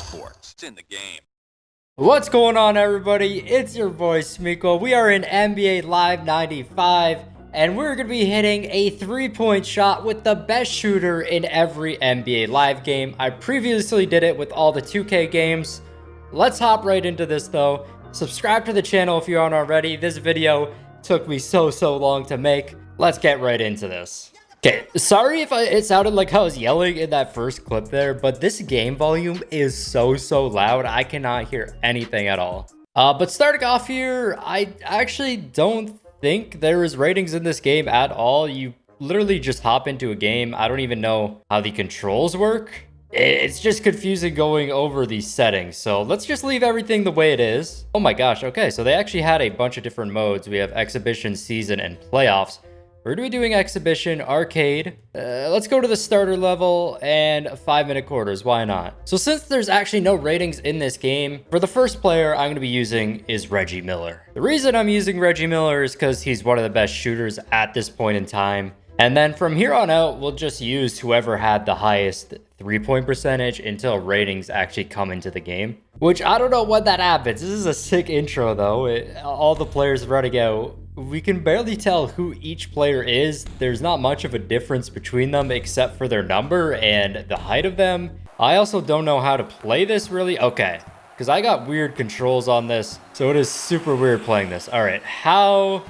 sports. It's in the game. What's going on, everybody? It's your boy Smequle. We are in NBA Live 95, and we're going to be hitting a three-point shot with the best shooter in every NBA Live game. I previously did it with all the 2K games. Let's hop right into this, though. Subscribe to the channel if you aren't already. This video took me so long to make. Let's get right into this. Okay, sorry if it sounded like I was yelling in that first clip there, but this game volume is so loud, I cannot hear anything at all. But starting off here, I actually don't think there is ratings in this game at all. You literally just hop into a game. I don't even know how the controls work. It's just confusing going over these settings. So let's just leave everything the way it is. Oh my gosh, okay, so they actually had a bunch of different modes. We have exhibition, season, and playoffs. We're going to be doing exhibition, arcade. Let's go to the starter level and 5-minute quarters. Why not? So since there's actually no ratings in this game, for the first player I'm going to be using is Reggie Miller. The reason I'm using Reggie Miller is because he's one of the best shooters at this point in time. And then from here on out, we'll just use whoever had the highest three-point percentage until ratings actually come into the game. Which I don't know when that happens. This is a sick intro though. All the players running out. We can barely tell who each player is. There's not much of a difference between them except for their number and the height of them. I also don't know how to play this really. Okay, because I got weird controls on this. So it is super weird playing this. All right, how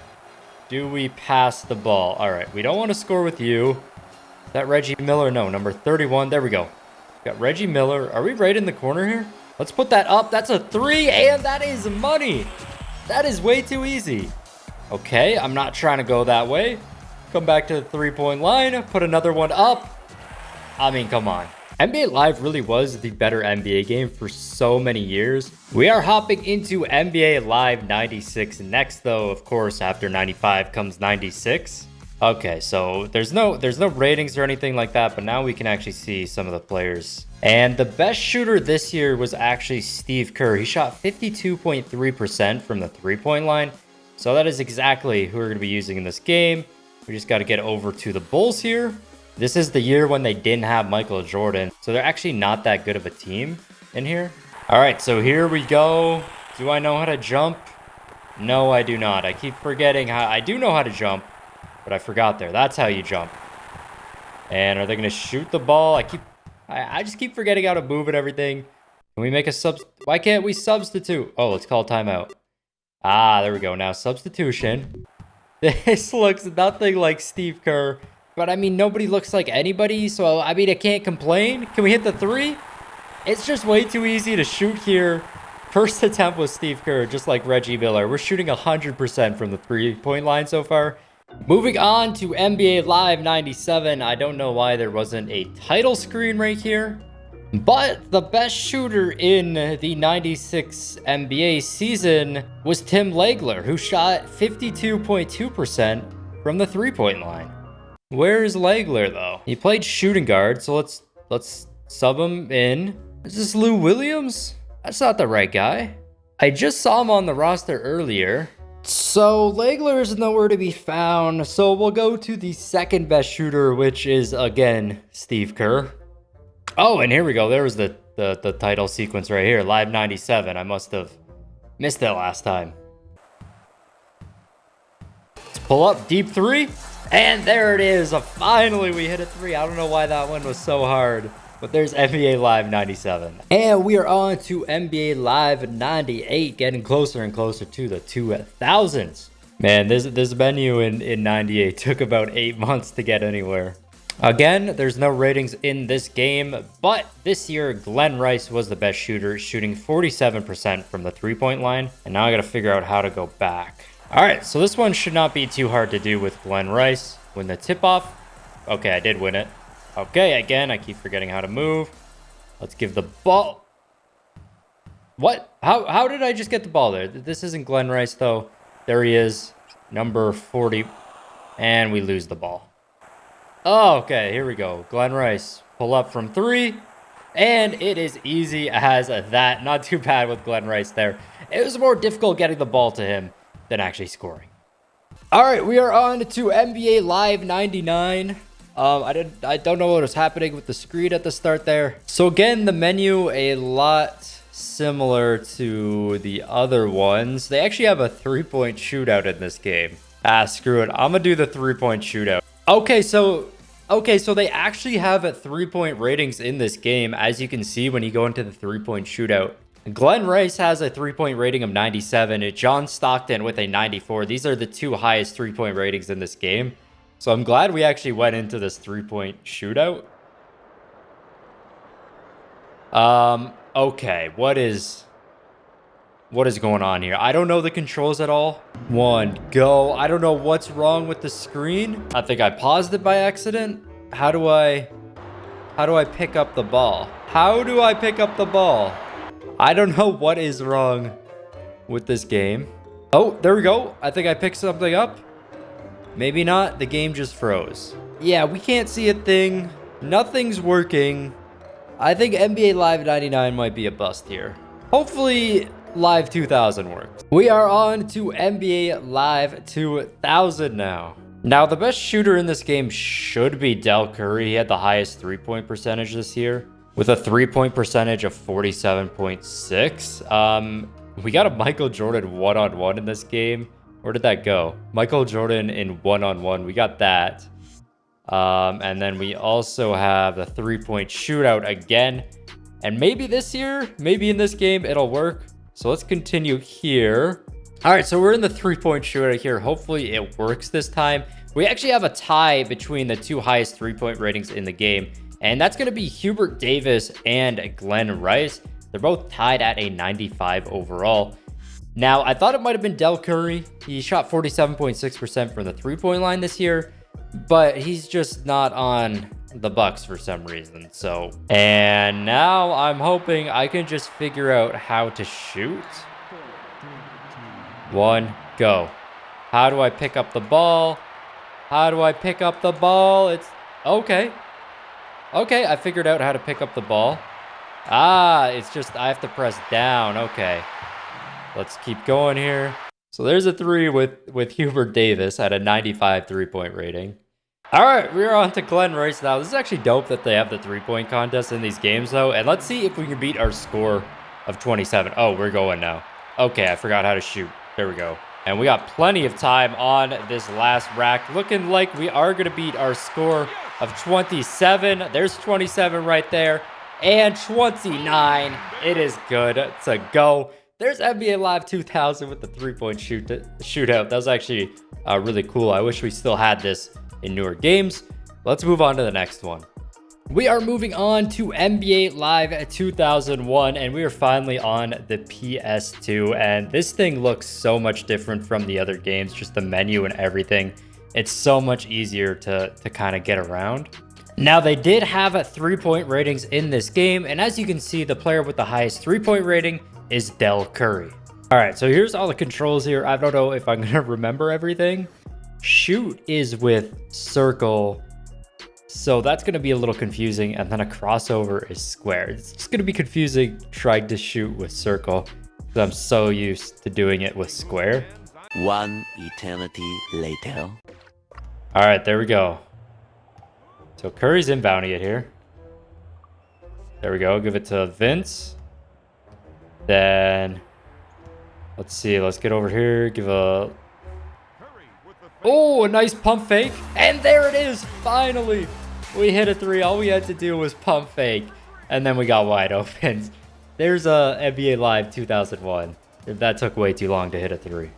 do we pass the ball? All right, we don't want to score with you. Is that Reggie Miller? No, number 31. There we go. Got Reggie Miller. Are we right in the corner here? Let's put that up. That's a 3, and that is money. That is way too easy. Okay, I'm not trying to go that way. Come back to the three-point line. Put another one up. I mean, come on. NBA Live really was the better NBA game for so many years. We are hopping into NBA Live 96 next, though. Of course, after 95 comes 96. Okay, so there's no ratings or anything like that, but now we can actually see some of the players. And the best shooter this year was actually Steve Kerr. He shot 52.3% from the three-point line. So that is exactly who we're going to be using in this game. We just got to get over to the Bulls here. This is the year when they didn't have Michael Jordan. So they're actually not that good of a team in here. All right, so here we go. Do I know how to jump? No, I do not. I keep forgetting how... I do know how to jump, but I forgot there. That's how you jump. And are they going to shoot the ball? I just keep forgetting how to move and everything. Can we make a sub... Why can't we substitute? Oh, let's call timeout. Ah, there we go. Now substitution. This looks nothing like Steve Kerr, but I mean, nobody looks like anybody. So, I mean, I can't complain. Can we hit the 3? It's just way too easy to shoot here. First attempt was Steve Kerr, just like Reggie Miller. We're shooting 100% from the three-point line so far. Moving on to NBA Live 97. I don't know why there wasn't a title screen right here. But the best shooter in the 96 NBA season was Tim Legler, who shot 52.2% from the three-point line. Where is Legler, though? He played shooting guard, so let's sub him in. Is this Lou Williams? That's not the right guy. I just saw him on the roster earlier. So Legler is nowhere to be found, so we'll go to the second best shooter, which is, again, Steve Kerr. Oh, and here we go. There was the title sequence right here. Live 97. I must have missed it last time. Let's pull up. Deep 3. And there it is. Finally, we hit a 3. I don't know why that one was so hard. But there's NBA Live 97. And we are on to NBA Live 98. Getting closer and closer to the 2000s. Man, this menu in 98 took about 8 months to get anywhere. Again, there's no ratings in this game, but this year, Glenn Rice was the best shooter, shooting 47% from the three-point line, and now I gotta figure out how to go back. All right, so this one should not be too hard to do with Glenn Rice. Win the tip-off. Okay, I did win it. Okay, again, I keep forgetting how to move. Let's give the ball... What? How did I just get the ball there? This isn't Glenn Rice, though. There he is, number 40, and we lose the ball. Oh, okay, here we go. Glenn Rice, pull up from 3, and it is easy as that. Not too bad with Glenn Rice there. It was more difficult getting the ball to him than actually scoring. All right, we are on to NBA Live 99. I don't know what was happening with the screen at the start there. So again, the menu a lot similar to the other ones. They actually have a 3-point shootout in this game. Ah, screw it. I'm gonna do the 3-point shootout. Okay, so they actually have 3-point ratings in this game, as you can see when you go into the 3-point shootout. Glenn Rice has a 3-point rating of 97, and John Stockton with a 94. These are the two highest 3-point ratings in this game. So I'm glad we actually went into this 3-point shootout. Okay, what is going on here? I don't know the controls at all. 1, go. I don't know what's wrong with the screen. I think I paused it by accident. How do I pick up the ball? How do I pick up the ball? I don't know what is wrong with this game. Oh, there we go. I think I picked something up. Maybe not. The game just froze. Yeah, we can't see a thing. Nothing's working. I think NBA Live 99 might be a bust here. Hopefully, Live 2000 works. We are on to NBA Live 2000 now. Now, the best shooter in this game should be Del Curry. He had the highest 3-point percentage this year, with a 3-point percentage of 47.6. We got a Michael Jordan one-on-one in this game. Where did that go? Michael Jordan in one-on-one. We got that. And then we also have the 3-point shootout again. And maybe this year, maybe in this game, it'll work. So let's continue here. All right, so we're in the 3-point shootout here. Hopefully it works this time. We actually have a tie between the two highest 3-point ratings in the game. And that's going to be Hubert Davis and Glenn Rice. They're both tied at a 95 overall. Now, I thought it might have been Del Curry. He shot 47.6% from the 3-point line this year, but he's just not on the Bucks for some reason. So, and now I'm hoping I can just figure out how to shoot. 1, go. How do I pick up the ball? How do I pick up the ball? It's okay. Okay, I figured out how to pick up the ball. Ah, it's just I have to press down. Okay. Let's keep going here. So there's a 3 with Hubert Davis at a 95 3-point rating. All right, we're on to Glenn Rice now. This is actually dope that they have the 3-point contest in these games, though. And let's see if we can beat our score of 27. Oh, we're going now. Okay, I forgot how to shoot. There we go. And we got plenty of time on this last rack. Looking like we are going to beat our score of 27. There's 27 right there. And 29. It is good to go. There's NBA Live 2000 with the 3-point shootout. That was actually really cool. I wish we still had this in newer games. Let's move on to the next one. We are moving on to NBA Live 2001, and we are finally on the PS2. And this thing looks so much different from the other games, just the menu and everything. It's so much easier to kind of get around. Now, they did have 3-point ratings in this game, and as you can see, the player with the highest 3-point rating is Del Curry. All right, so here's all the controls here. I don't know if I'm gonna remember everything. Shoot is with circle, so that's gonna be a little confusing, and then a crossover is square. It's just gonna be confusing trying to shoot with circle, because I'm so used to doing it with square. 1 eternity later. All right, there we go. So Curry's inbounding it here. There we go, give it to Vince. Then, let's see, let's get over here, give a... Oh, a nice pump fake. And there it is, finally. We hit a 3. All we had to do was pump fake. And then we got wide open. There's a NBA Live 2001. That took way too long to hit a 3.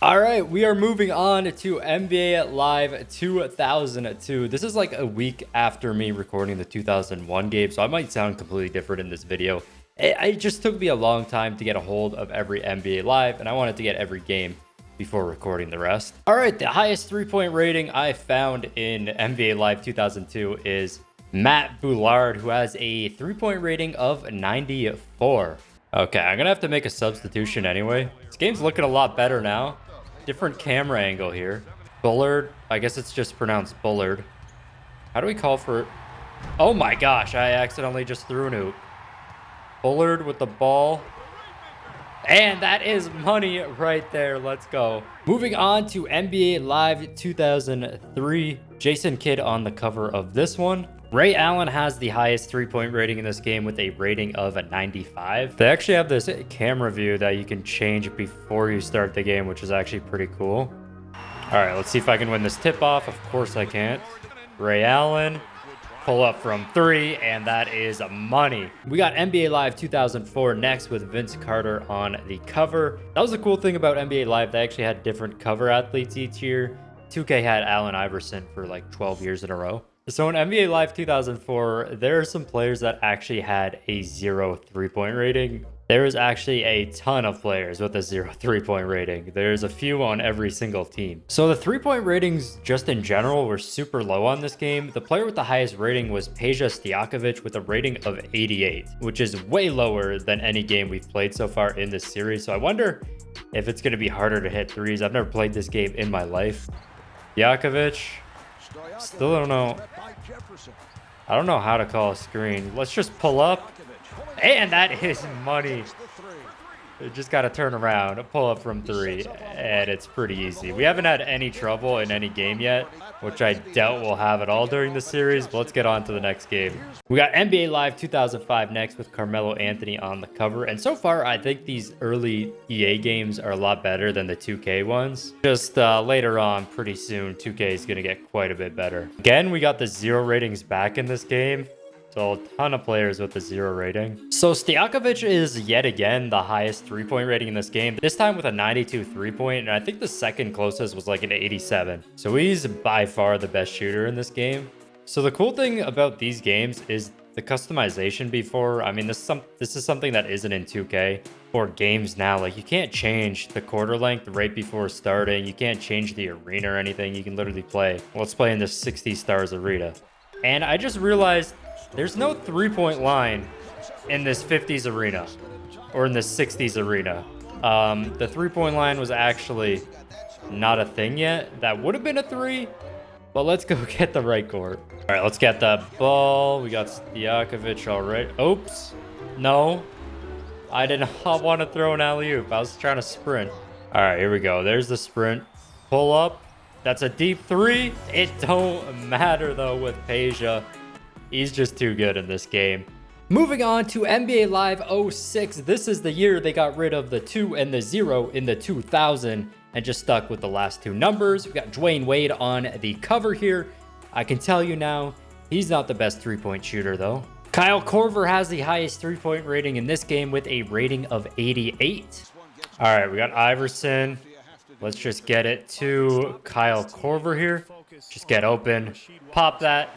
All right, we are moving on to NBA Live 2002. This is like a week after me recording the 2001 game, so I might sound completely different in this video. It just took me a long time to get a hold of every NBA Live, and I wanted to get every game before recording the rest. All right, the highest 3-point rating I found in NBA Live 2002 is Matt Boulard, who has a 3-point rating of 94. Okay, I'm gonna have to make a substitution anyway. This game's looking a lot better now. Different camera angle here. Bullard, I guess it's just pronounced Bullard. How do we call for... Oh my gosh, I accidentally just threw an oop. Bullard with the ball. And that is money right there. Let's go. Moving on to NBA Live 2003. Jason Kidd on the cover of this one. Ray Allen has the highest three-point rating in this game with a rating of a 95. They actually have this camera view that you can change before you start the game, which is actually pretty cool. All right, let's see if I can win this tip-off. Of course I can't. Ray Allen. Pull up from 3, and that is money. We got NBA Live 2004 next with Vince Carter on the cover. That was the cool thing about NBA Live. They actually had different cover athletes each year. 2K had Allen Iverson for like 12 years in a row. So in NBA Live 2004, there are some players that actually had a 0 3-point rating. There is actually a ton of players with a 0 3-point rating. There's a few on every single team. So the 3-point ratings just in general were super low on this game. The player with the highest rating was Peja Stojakovic with a rating of 88, which is way lower than any game we've played so far in this series. So I wonder if it's going to be harder to hit threes. I've never played this game in my life. Stojakovic, still don't know. I don't know how to call a screen. Let's just pull up. And that is money. You just got to turn around, pull up from 3, and it's pretty easy. We haven't had any trouble in any game yet, which I doubt we'll have at all during the series, but let's get on to the next game. We got NBA Live 2005 next with Carmelo Anthony on the cover, and so far, I think these early EA games are a lot better than the 2K ones. Just later on, pretty soon, 2K is going to get quite a bit better. Again, we got the 0 ratings back in this game. So a ton of players with a 0 rating. So Stojakovic is yet again the highest 3-point rating in this game. This time with a 92 3-point, and I think the second closest was like an 87. So he's by far the best shooter in this game. So the cool thing about these games is the customization before. I mean, this is something that isn't in 2K. For games now, like you can't change the quarter length right before starting. You can't change the arena or anything. You can literally play. Let's play in this 60 stars arena. And I just realized there's no 3-point line in this 50s arena or in this 60s arena. The 3-point line was actually not a thing yet. That would have been a 3, but let's go get the right court. All right, let's get that ball. We got Stojakovic already. Oops. No, I did not want to throw an alley-oop. I was trying to sprint. All right, here we go. There's the sprint. Pull up. That's a deep 3. It don't matter, though, with Peja. He's just too good in this game. Moving on to NBA Live 06. This is the year they got rid of the 2 and the 0 in the 2000 and just stuck with the last 2 numbers. We got Dwayne Wade on the cover here. I can tell you now, he's not the best 3-point shooter though. Kyle Korver has the highest 3-point rating in this game with a rating of 88. All right, we got Iverson. Let's just get it to Kyle Korver here. Just get open, pop that.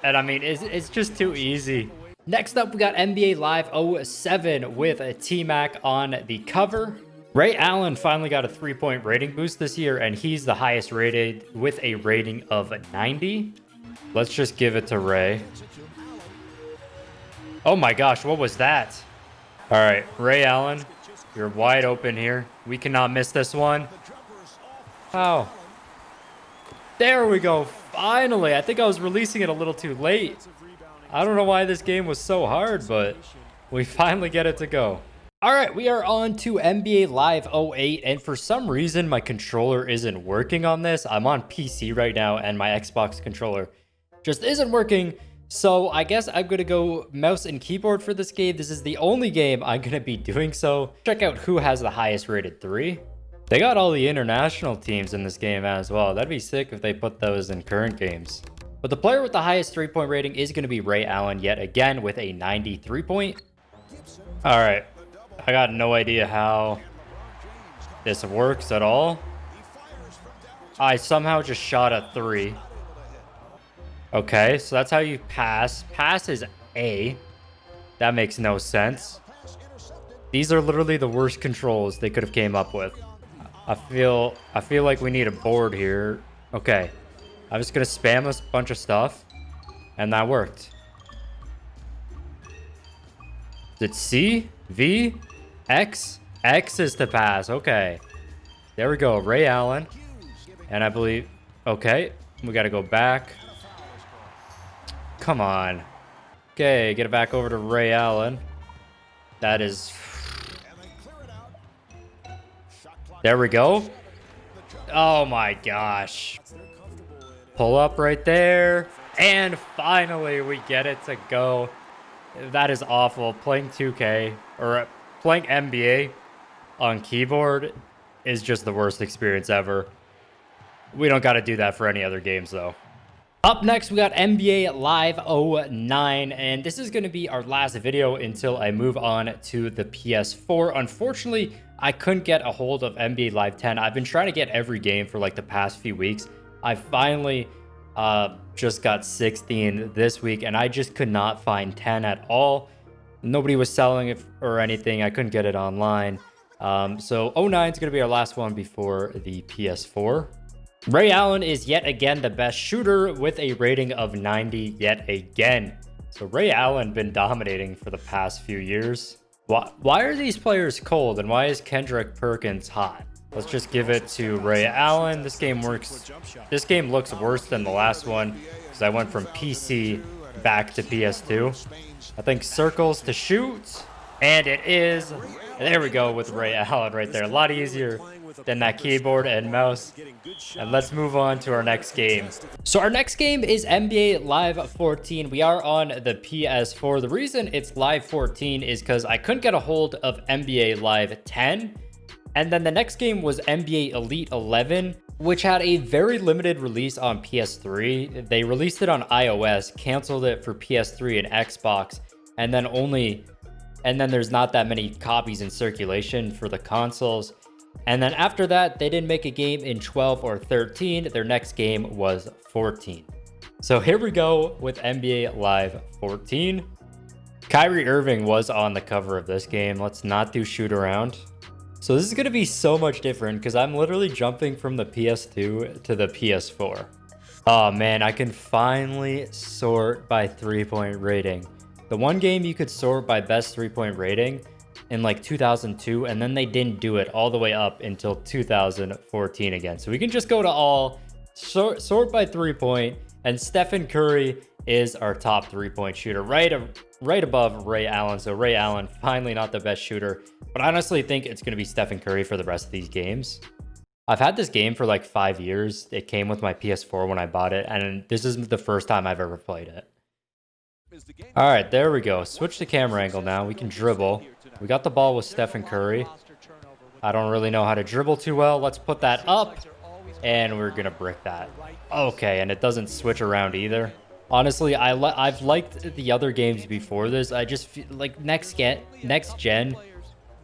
And I mean, it's just too easy. Next up, we got NBA Live 07 with a T-Mac on the cover. Ray Allen finally got a 3-point rating boost this year, and he's the highest rated with a rating of 90. Let's just give it to Ray. Oh my gosh, what was that? All right, Ray Allen, you're wide open here. We cannot miss this one. Oh. There we go. Finally, I think I was releasing it a little too late. I don't know why this game was so hard, but we finally get it to go. All right, we are on to NBA Live 08, and for some reason, my controller isn't working on this. I'm on PC right now, and my Xbox controller just isn't working. So I guess I'm going to go mouse and keyboard for this game. This is the only game I'm going to be doing so. Check out who has the highest rated 3. They got all the international teams in this game as well. That'd be sick if they put those in current games. But the player with the highest 3-point rating is going to be Ray Allen yet again with a 93 point. All right. I got no idea how this works at all. I somehow just shot a 3. Okay, so that's how you pass. Pass is A. That makes no sense. These are literally the worst controls they could have came up with. I feel like we need a board here. Okay. I'm just going to spam a bunch of stuff. And that worked. Is it C? V? X? X is to pass. Okay. There we go. Ray Allen. And I believe... Okay. We got to go back. Come on. Okay. Get it back over to Ray Allen. That is... There we go. Oh my gosh. Pull up right there. And finally we get it to go. That is awful. Playing 2K or playing NBA on keyboard is just the worst experience ever. We don't got to do that for any other games though. Up next, we got NBA Live 09, and this is going to be our last video until I move on to the PS4. Unfortunately, I couldn't get a hold of NBA Live 10. I've been trying to get every game for like the past few weeks. I finally just got 16 this week, and I just could not find 10 at all. Nobody was selling it or anything. I couldn't get it online. So 09 is going to be our last one before the PS4. Ray Allen is yet again the best shooter with a rating of 90 yet again. So Ray Allen been dominating for the past few years. Why are these players cold and why is Kendrick Perkins hot? Let's just give it to Ray Allen. This game looks worse than the last one because I went from PC back to PS2. I think circles to shoot, and it is. There we go with Ray Allen right there. A lot easier than that keyboard and mouse. And let's move on to our next game. So our next game is NBA Live 14. We are on the PS4. The reason it's Live 14 is because I couldn't get a hold of NBA Live 10. And then the next game was NBA Elite 11, which had a very limited release on PS3. They released it on iOS, canceled it for PS3 and Xbox, and then there's not that many copies in circulation for the consoles. And then after that, they didn't make a game in 12 or 13. Their next game was 14. So here we go with NBA Live 14. Kyrie Irving was on the cover of this game. Let's not do shoot around. So this is going to be so much different because I'm literally jumping from the PS2 to the PS4. Oh man, I can finally sort by 3-point rating. The one game you could sort by best 3-point rating in like 2002, and then they didn't do it all the way up until 2014 again. So we can just go to all, sort by 3-point, and Stephen Curry is our top 3-point shooter, right above Ray Allen. So Ray Allen, finally not the best shooter, but I honestly think it's going to be Stephen Curry for the rest of these games. I've had this game for like 5 years. It came with my PS4 when I bought it, and this is the first time I've ever played it. All right, there we go. Switch the camera angle now. We can dribble. We got the ball with Stephen Curry. I don't really know how to dribble too well. Let's put that up, and we're going to brick that. Okay, and it doesn't switch around either. Honestly, I've liked the other games before this. I just feel like next gen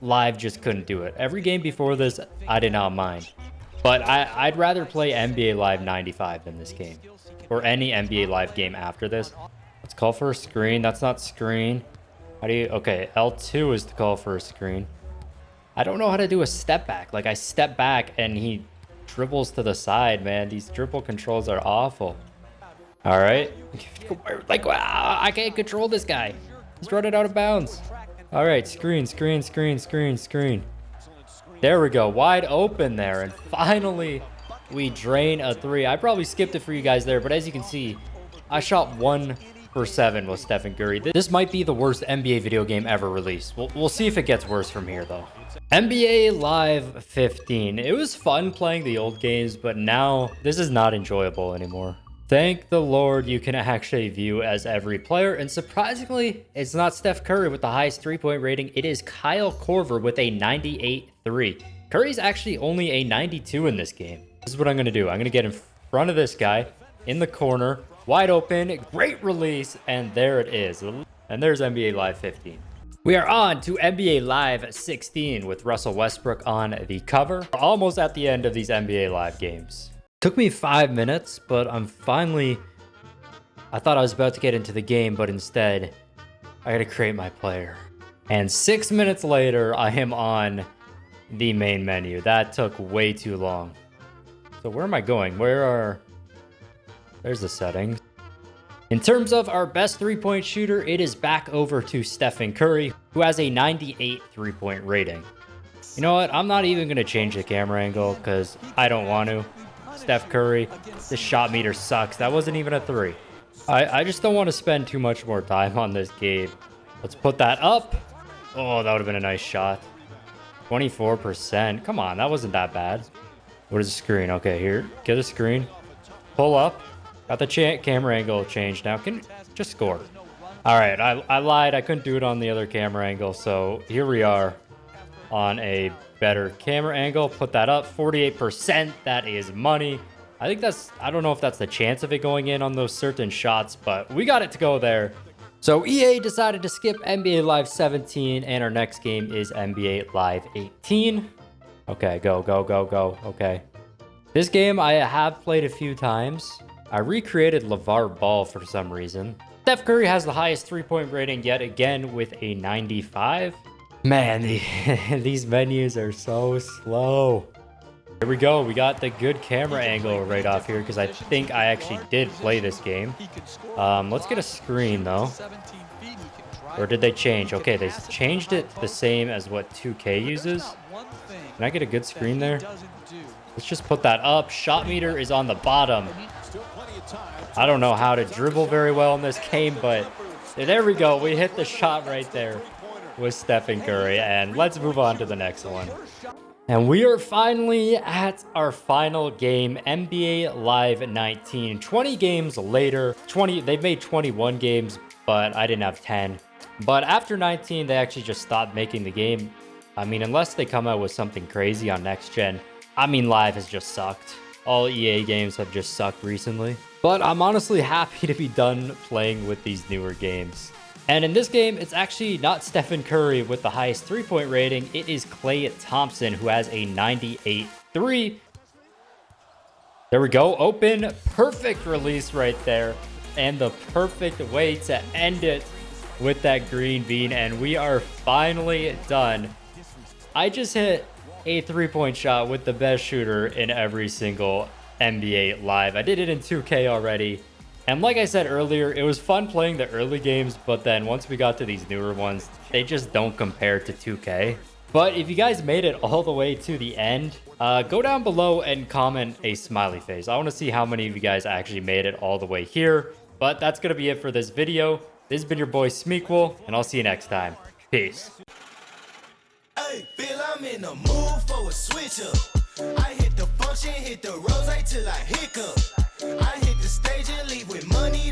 Live just couldn't do it. Every game before this, I did not mind. But I'd rather play NBA Live 95 than this game, or any NBA Live game after this. Let's call for a screen. That's not screen. How do you... Okay, L2 is to call for a screen. I don't know how to do a step back. Like, I step back and he dribbles to the side, man. These dribble controls are awful. All right. Like, wow, I can't control this guy. He's running out of bounds. All right, screen. There we go. Wide open there. And finally, we drain a three. I probably skipped it for you guys there, but as you can see, I shot 1 for 7 with Stephen Curry. This might be the worst NBA video game ever released. We'll see if it gets worse from here, though. NBA Live 15. It was fun playing the old games, but now this is not enjoyable anymore. Thank the Lord you can actually view as every player, and surprisingly, it's not Steph Curry with the highest 3-point rating. It is Kyle Korver with a 98.3. Curry's actually only a 92 in this game. This is what I'm going to do. I'm going to get in front of this guy in the corner, wide open, great release, and there it is. And there's NBA Live 15. We are on to NBA Live 16 with Russell Westbrook on the cover. We're almost at the end of these NBA Live games. Took me 5 minutes, but I thought I was about to get into the game, but instead, I gotta create my player. And 6 minutes later, I am on the main menu. That took way too long. So where am I going? There's the settings. In terms of our best 3-point shooter, it is back over to Stephen Curry, who has a 98 3-point rating. You know what? I'm not even gonna change the camera angle because I don't want to. Steph Curry, this shot meter sucks. That wasn't even a 3. I just don't want to spend too much more time on this game. Let's put that up. Oh, that would have been a nice shot. 24%. Come on, that wasn't that bad. What is the screen? Okay, here. Get a screen. Pull up. Got the camera angle changed now. Can just score. All right, I lied. I couldn't do it on the other camera angle. So here we are on a better camera angle. Put that up. 48%. That is money. I think that's, I don't know if that's the chance of it going in on those certain shots, but we got it to go there. So EA decided to skip NBA Live 17, and our next game is NBA Live 18. Okay, go, go, go, go. Okay. This game I have played a few times. I recreated LeVar Ball for some reason. Steph Curry has the highest three-point rating yet again with a 95. Man, these menus are so slow. Here we go. We got the good camera angle right off here because I think I actually did play this game. Let's get a screen though. Or did they change? Okay, they changed it the same as what 2K uses. Can I get a good screen there? Let's just put that up. Shot meter is on the bottom. I don't know how to dribble very well in this game, but there we go. We hit the shot right there with Stephen Curry. And let's move on to the next one. And we are finally at our final game, NBA Live 19. 20 games later, they've made 21 games, but I didn't have 10. But after 19, they actually just stopped making the game. I mean, unless they come out with something crazy on next gen. I mean, Live has just sucked. All EA games have just sucked recently. But I'm honestly happy to be done playing with these newer games. And in this game, it's actually not Stephen Curry with the highest three-point rating. It is Klay Thompson, who has a 98.3. There we go. Open. Perfect release right there. And the perfect way to end it with that green bean. And we are finally done. I just hit a three-point shot with the best shooter in every single NBA Live. I did it in 2K already. And like I said earlier, it was fun playing the early games, but then once we got to these newer ones, they just don't compare to 2K. But if you guys made it all the way to the end, go down below and comment a smiley face. I want to see how many of you guys actually made it all the way here. But that's going to be it for this video. This has been your boy Smequle, and I'll see you next time. Peace. Hey, Bill, I'm in the mood for a switch up. I hit the function, hit the rose till I hiccup. I hit the stage and leave with money.